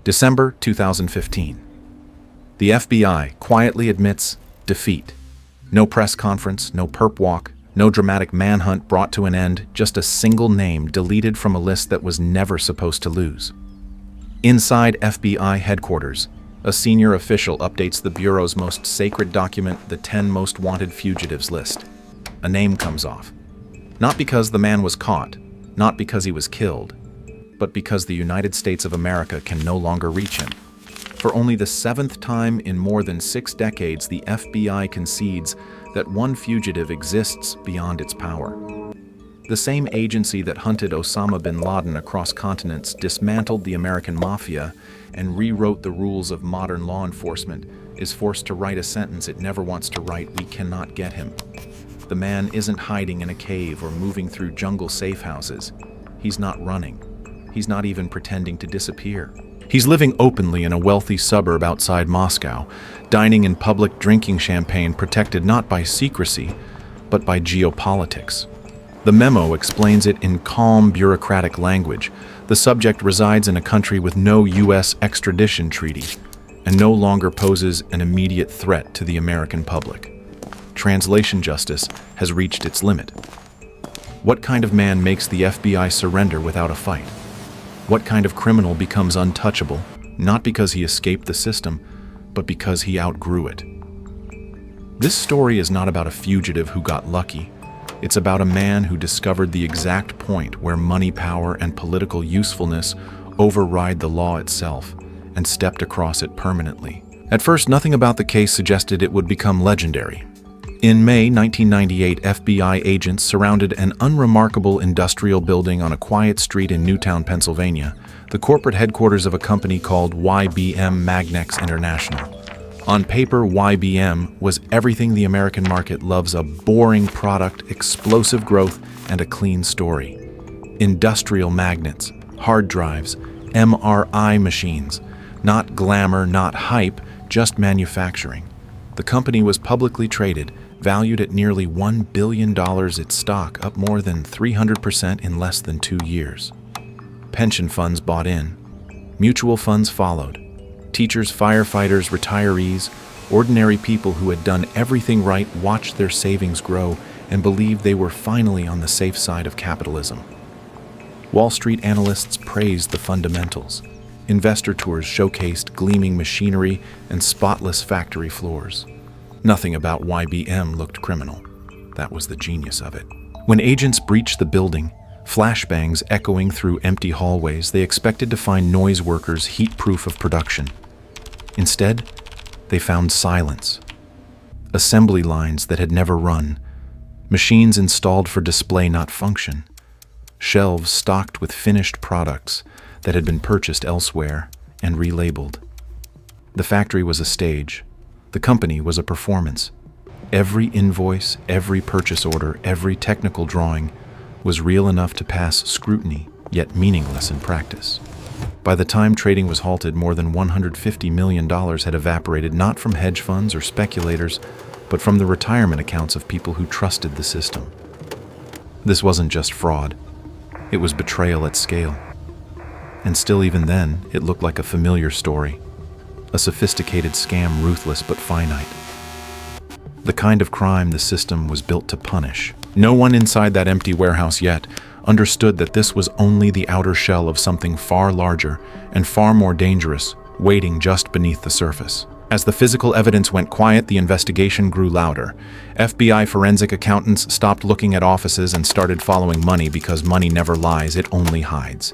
December 2015. The FBI quietly admits defeat. No press conference, no perp walk, no dramatic manhunt brought to an end, just a single name deleted from a list that was never supposed to lose. Inside FBI headquarters, a senior official updates the Bureau's most sacred document, the 10 most wanted fugitives list. A name comes off. Not because the man was caught, not because he was killed, but because the United States of America can no longer reach him. For only the 7th time in more than 6 decades, the FBI concedes that one fugitive exists beyond its power. The same agency that hunted Osama bin Laden across continents, dismantled the American mafia, and rewrote the rules of modern law enforcement is forced to write a sentence it never wants to write: we cannot get him. The man isn't hiding in a cave or moving through jungle safe houses. He's not running. He's not even pretending to disappear. He's living openly in a wealthy suburb outside Moscow, dining in public, drinking champagne, protected not by secrecy, but by geopolitics. The memo explains it in calm, bureaucratic language. The subject resides in a country with no U.S. extradition treaty and no longer poses an immediate threat to the American public. Translation justice has reached its limit. What kind of man makes the FBI surrender without a fight? What kind of criminal becomes untouchable, not because he escaped the system, but because he outgrew it? This story is not about a fugitive who got lucky. It's about a man who discovered the exact point where money, power, and political usefulness override the law itself and stepped across it permanently. At first, nothing about the case suggested it would become legendary. In May 1998, FBI agents surrounded an unremarkable industrial building on a quiet street in Newtown, Pennsylvania, the corporate headquarters of a company called YBM Magnex International. On paper, YBM was everything the American market loves: a boring product, explosive growth, and a clean story. Industrial magnets, hard drives, MRI machines. Not glamour, not hype, just manufacturing. The company was publicly traded, valued at nearly $1 billion, its stock up more than 300% in less than 2 years. Pension funds bought in. Mutual funds followed. Teachers, firefighters, retirees, ordinary people who had done everything right watched their savings grow and believed they were finally on the safe side of capitalism. Wall Street analysts praised the fundamentals. Investor tours showcased gleaming machinery and spotless factory floors. Nothing about YBM looked criminal. That was the genius of it. When agents breached the building, flashbangs echoing through empty hallways, they expected to find noise workers heat-proof of production. Instead, they found silence. Assembly lines that had never run. Machines installed for display, not function. Shelves stocked with finished products that had been purchased elsewhere and relabeled. The factory was a stage. The company was a performance. Every invoice, every purchase order, every technical drawing was real enough to pass scrutiny, yet meaningless in practice. By the time trading was halted, more than $150 million had evaporated, not from hedge funds or speculators, but from the retirement accounts of people who trusted the system. This wasn't just fraud. It was betrayal at scale. And still, even then, it looked like a familiar story. A sophisticated scam, ruthless but finite. The kind of crime the system was built to punish. No one inside that empty warehouse yet understood that this was only the outer shell of something far larger and far more dangerous, waiting just beneath the surface. As the physical evidence went quiet, the investigation grew louder. FBI forensic accountants stopped looking at offices and started following money, because money never lies, it only hides.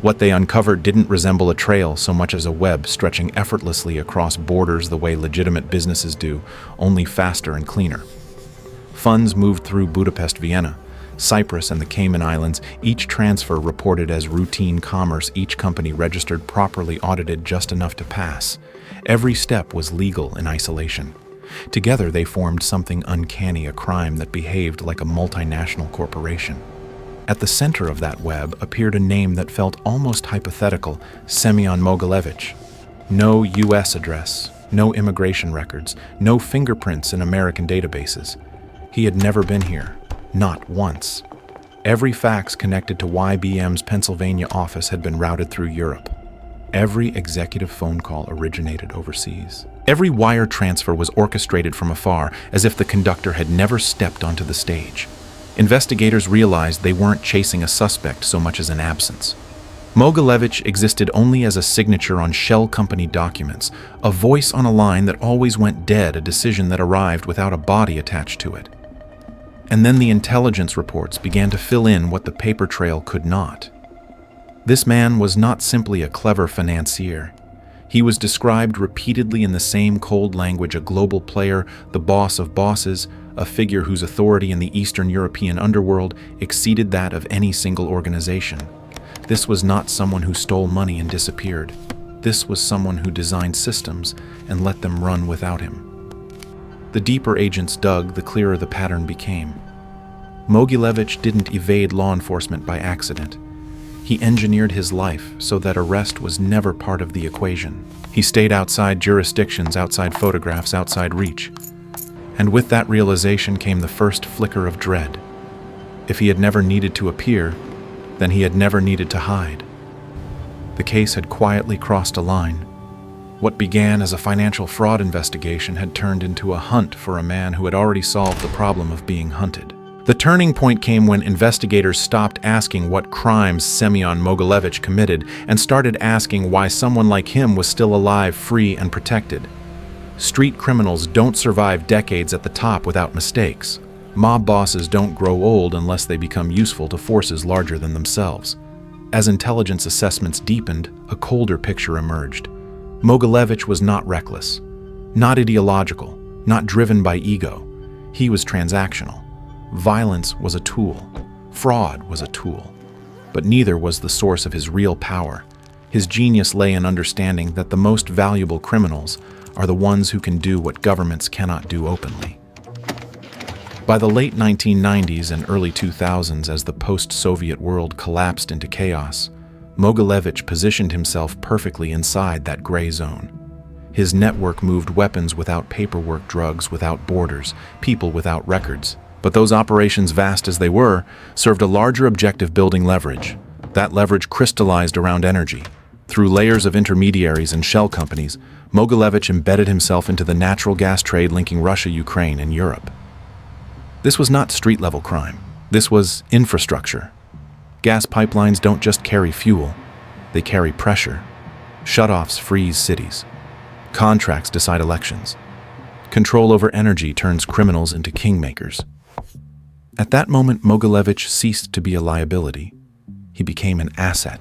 What they uncovered didn't resemble a trail so much as a web stretching effortlessly across borders the way legitimate businesses do, only faster and cleaner. Funds moved through Budapest, Vienna, Cyprus, and the Cayman Islands, each transfer reported as routine commerce, each company registered properly, audited just enough to pass. Every step was legal in isolation. Together they formed something uncanny, a crime that behaved like a multinational corporation. At the center of that web appeared a name that felt almost hypothetical: Semion Mogilevich. No U.S. address, no immigration records, no fingerprints in American databases. He had never been here, not once. Every fax connected to YBM's Pennsylvania office had been routed through Europe. Every executive phone call originated overseas. Every wire transfer was orchestrated from afar, as if the conductor had never stepped onto the stage. Investigators realized they weren't chasing a suspect so much as an absence. Mogilevich existed only as a signature on shell company documents, a voice on a line that always went dead, a decision that arrived without a body attached to it. And then the intelligence reports began to fill in what the paper trail could not. This man was not simply a clever financier. He was described repeatedly in the same cold language, a global player, the boss of bosses, a figure whose authority in the Eastern European underworld exceeded that of any single organization. This was not someone who stole money and disappeared. This was someone who designed systems and let them run without him. The deeper agents dug, the clearer the pattern became. Mogilevich didn't evade law enforcement by accident. He engineered his life so that arrest was never part of the equation. He stayed outside jurisdictions, outside photographs, outside reach. And with that realization came the first flicker of dread. If he had never needed to appear, then he had never needed to hide. The case had quietly crossed a line. What began as a financial fraud investigation had turned into a hunt for a man who had already solved the problem of being hunted. The turning point came when investigators stopped asking what crimes Semion Mogilevich committed and started asking why someone like him was still alive, free, and protected. Street criminals don't survive decades at the top without mistakes. Mob bosses don't grow old unless they become useful to forces larger than themselves. As intelligence assessments deepened, a colder picture emerged. Mogilevich was not reckless, not ideological, not driven by ego. He was transactional. Violence was a tool. Fraud was a tool. But neither was the source of his real power. His genius lay in understanding that the most valuable criminals are the ones who can do what governments cannot do openly. By the late 1990s and early 2000s, as the post-Soviet world collapsed into chaos, Mogilevich positioned himself perfectly inside that gray zone. His network moved weapons without paperwork, drugs without borders, people without records. But those operations, vast as they were, served a larger objective: building leverage. That leverage crystallized around energy. Through layers of intermediaries and shell companies, Mogilevich embedded himself into the natural gas trade linking Russia, Ukraine, and Europe. This was not street-level crime. This was infrastructure. Gas pipelines don't just carry fuel, they carry pressure. Shutoffs freeze cities. Contracts decide elections. Control over energy turns criminals into kingmakers. At that moment, Mogilevich ceased to be a liability. He became an asset.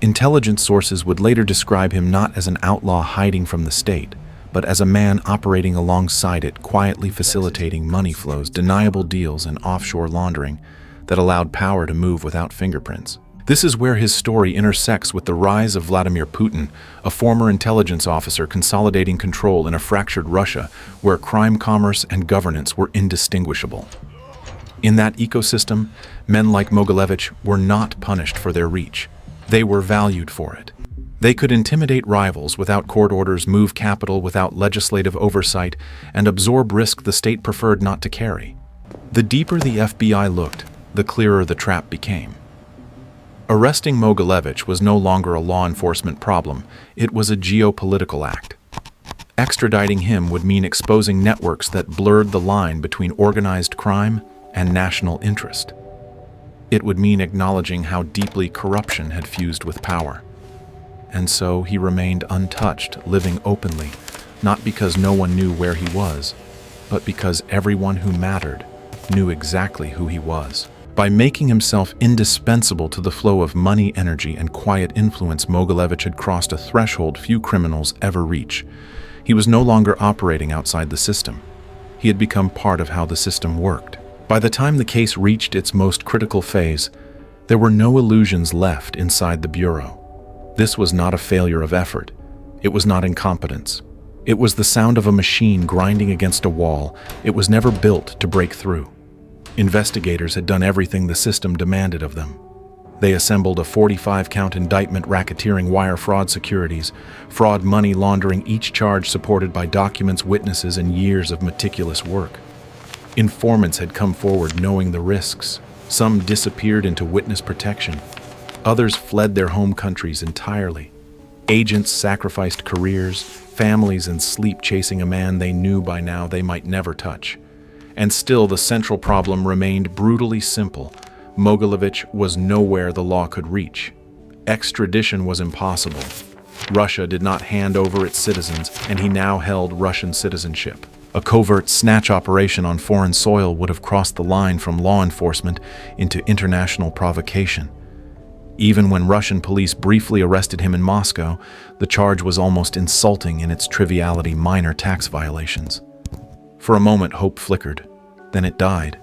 Intelligence sources would later describe him not as an outlaw hiding from the state, but as a man operating alongside it, quietly facilitating money flows, deniable deals, and offshore laundering that allowed power to move without fingerprints. This is where his story intersects with the rise of Vladimir Putin, a former intelligence officer consolidating control in a fractured Russia where crime, commerce, and governance were indistinguishable. In that ecosystem, men like Mogilevich were not punished for their reach. They were valued for it. They could intimidate rivals without court orders, move capital without legislative oversight, and absorb risk the state preferred not to carry. The deeper the FBI looked, the clearer the trap became. Arresting Mogilevich was no longer a law enforcement problem, it was a geopolitical act. Extraditing him would mean exposing networks that blurred the line between organized crime and national interest. It would mean acknowledging how deeply corruption had fused with power. And so he remained untouched, living openly, not because no one knew where he was, but because everyone who mattered knew exactly who he was. By making himself indispensable to the flow of money, energy, and quiet influence, Mogilevich had crossed a threshold few criminals ever reach. He was no longer operating outside the system. He had become part of how the system worked. By the time the case reached its most critical phase, there were no illusions left inside the bureau. This was not a failure of effort. It was not incompetence. It was the sound of a machine grinding against a wall. It was never built to break through. Investigators had done everything the system demanded of them. They assembled a 45-count indictment, racketeering, wire fraud, securities, fraud, money laundering, each charge supported by documents, witnesses, and years of meticulous work. Informants had come forward knowing the risks. Some disappeared into witness protection. Others fled their home countries entirely. Agents sacrificed careers, families, and sleep chasing a man they knew by now they might never touch. And still, the central problem remained brutally simple. Mogilevich was nowhere the law could reach. Extradition was impossible. Russia did not hand over its citizens, and he now held Russian citizenship. A covert snatch operation on foreign soil would have crossed the line from law enforcement into international provocation. Even when Russian police briefly arrested him in Moscow, the charge was almost insulting in its triviality: minor tax violations. For a moment, hope flickered. Then it died.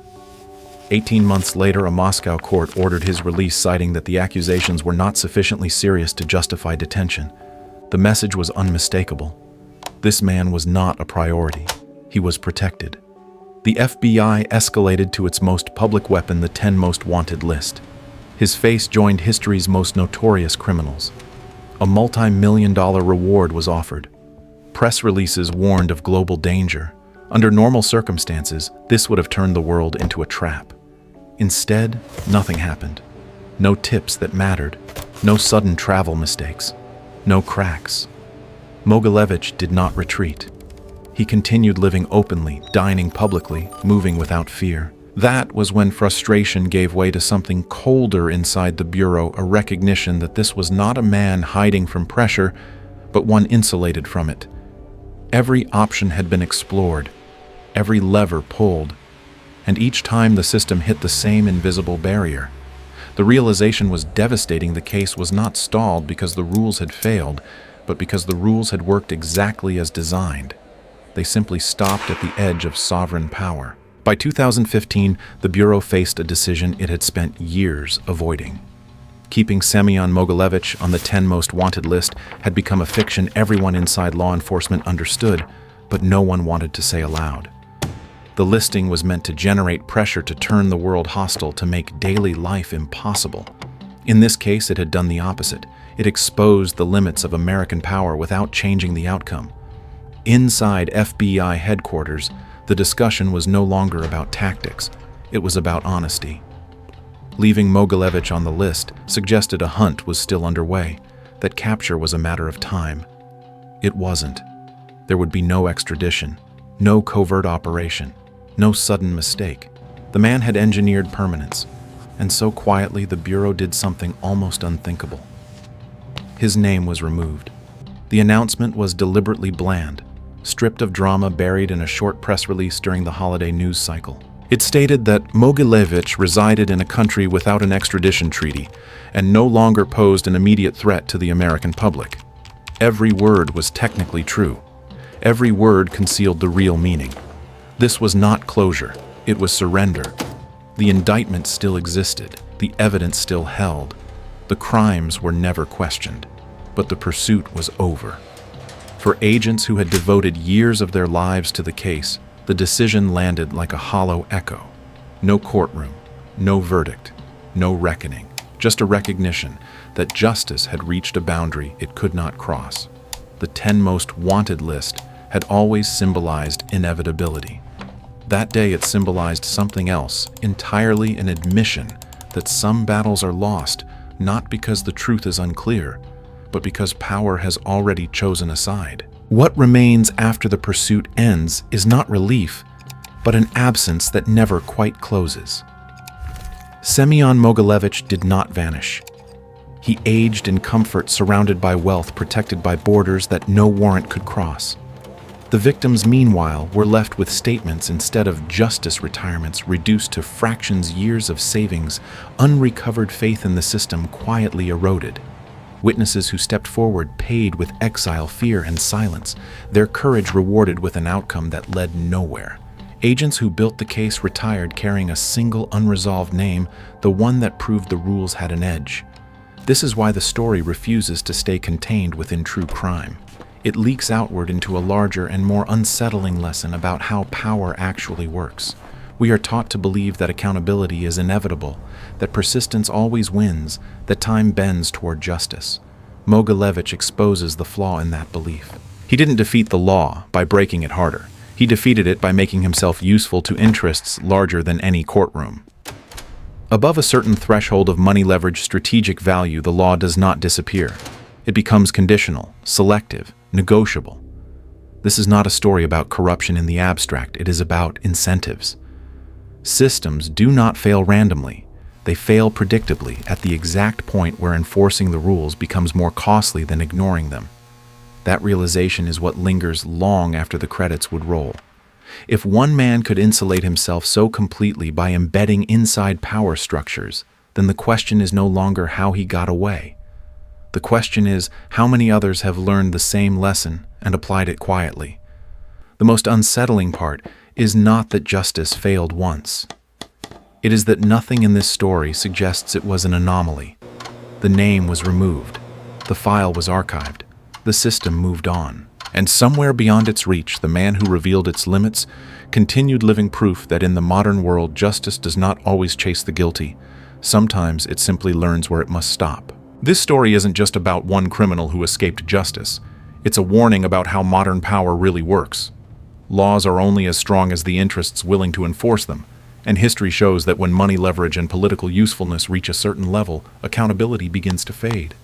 18 months later, a Moscow court ordered his release, citing that the accusations were not sufficiently serious to justify detention. The message was unmistakable. This man was not a priority. He was protected. The FBI escalated to its most public weapon, the 10 most wanted list. His face joined history's most notorious criminals. A multi-million-dollar reward was offered. Press releases warned of global danger. Under normal circumstances, this would have turned the world into a trap. Instead, nothing happened. No tips that mattered. No sudden travel mistakes. No cracks. Mogilevich did not retreat. He continued living openly, dining publicly, moving without fear. That was when frustration gave way to something colder inside the bureau, a recognition that this was not a man hiding from pressure, but one insulated from it. Every option had been explored, every lever pulled, and each time the system hit the same invisible barrier. The realization was devastating. The case was not stalled because the rules had failed, but because the rules had worked exactly as designed. They simply stopped at the edge of sovereign power. By 2015, the Bureau faced a decision it had spent years avoiding. Keeping Semion Mogilevich on the 10 most wanted list had become a fiction everyone inside law enforcement understood, but no one wanted to say aloud. The listing was meant to generate pressure to turn the world hostile, to make daily life impossible. In this case, it had done the opposite. It exposed the limits of American power without changing the outcome. Inside FBI headquarters, the discussion was no longer about tactics. It was about honesty. Leaving Mogilevich on the list suggested a hunt was still underway, that capture was a matter of time. It wasn't. There would be no extradition, no covert operation, no sudden mistake. The man had engineered permanence, and so quietly the Bureau did something almost unthinkable. His name was removed. The announcement was deliberately bland, stripped of drama, buried in a short press release during the holiday news cycle. It stated that Mogilevich resided in a country without an extradition treaty and no longer posed an immediate threat to the American public. Every word was technically true. Every word concealed the real meaning. This was not closure, it was surrender. The indictment still existed, the evidence still held. The crimes were never questioned, but the pursuit was over. For agents who had devoted years of their lives to the case, the decision landed like a hollow echo. No courtroom, no verdict, no reckoning, just a recognition that justice had reached a boundary it could not cross. The 10 most wanted list had always symbolized inevitability. That day it symbolized something else, entirely an admission that some battles are lost, not because the truth is unclear, but because power has already chosen a side. What remains after the pursuit ends is not relief, but an absence that never quite closes. Semion Mogilevich did not vanish. He aged in comfort, surrounded by wealth, protected by borders that no warrant could cross. The victims, meanwhile, were left with statements instead of justice retirements, reduced to fractions, years of savings. Unrecovered faith in the system quietly eroded. Witnesses who stepped forward paid with exile, fear, and silence, their courage rewarded with an outcome that led nowhere. Agents who built the case retired carrying a single unresolved name, the one that proved the rules had an edge. This is why the story refuses to stay contained within true crime. It leaks outward into a larger and more unsettling lesson about how power actually works. We are taught to believe that accountability is inevitable, that persistence always wins, that time bends toward justice. Mogilevich exposes the flaw in that belief. He didn't defeat the law by breaking it harder. He defeated it by making himself useful to interests larger than any courtroom. Above a certain threshold of money leverage strategic value, the law does not disappear. It becomes conditional, selective, negotiable. This is not a story about corruption in the abstract, it is about incentives. Systems do not fail randomly. They fail predictably at the exact point where enforcing the rules becomes more costly than ignoring them. That realization is what lingers long after the credits would roll. If one man could insulate himself so completely by embedding inside power structures, then the question is no longer how he got away. The question is how many others have learned the same lesson and applied it quietly. The most unsettling part is not that justice failed once. It is that nothing in this story suggests it was an anomaly. The name was removed. The file was archived. The system moved on. And somewhere beyond its reach, the man who revealed its limits continued living proof that in the modern world, justice does not always chase the guilty. Sometimes it simply learns where it must stop. This story isn't just about one criminal who escaped justice. It's a warning about how modern power really works. Laws are only as strong as the interests willing to enforce them, and history shows that when money leverage and political usefulness reach a certain level, accountability begins to fade.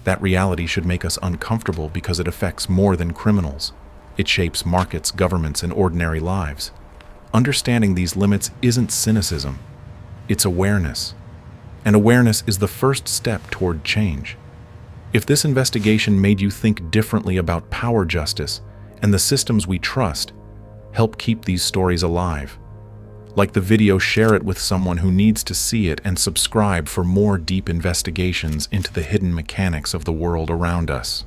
That reality should make us uncomfortable because it affects more than criminals. It shapes markets, governments, and ordinary lives. Understanding these limits isn't cynicism. It's awareness. And awareness is the first step toward change. If this investigation made you think differently about power justice and the systems we trust, help keep these stories alive. Like the video, share it with someone who needs to see it, and subscribe for more deep investigations into the hidden mechanics of the world around us.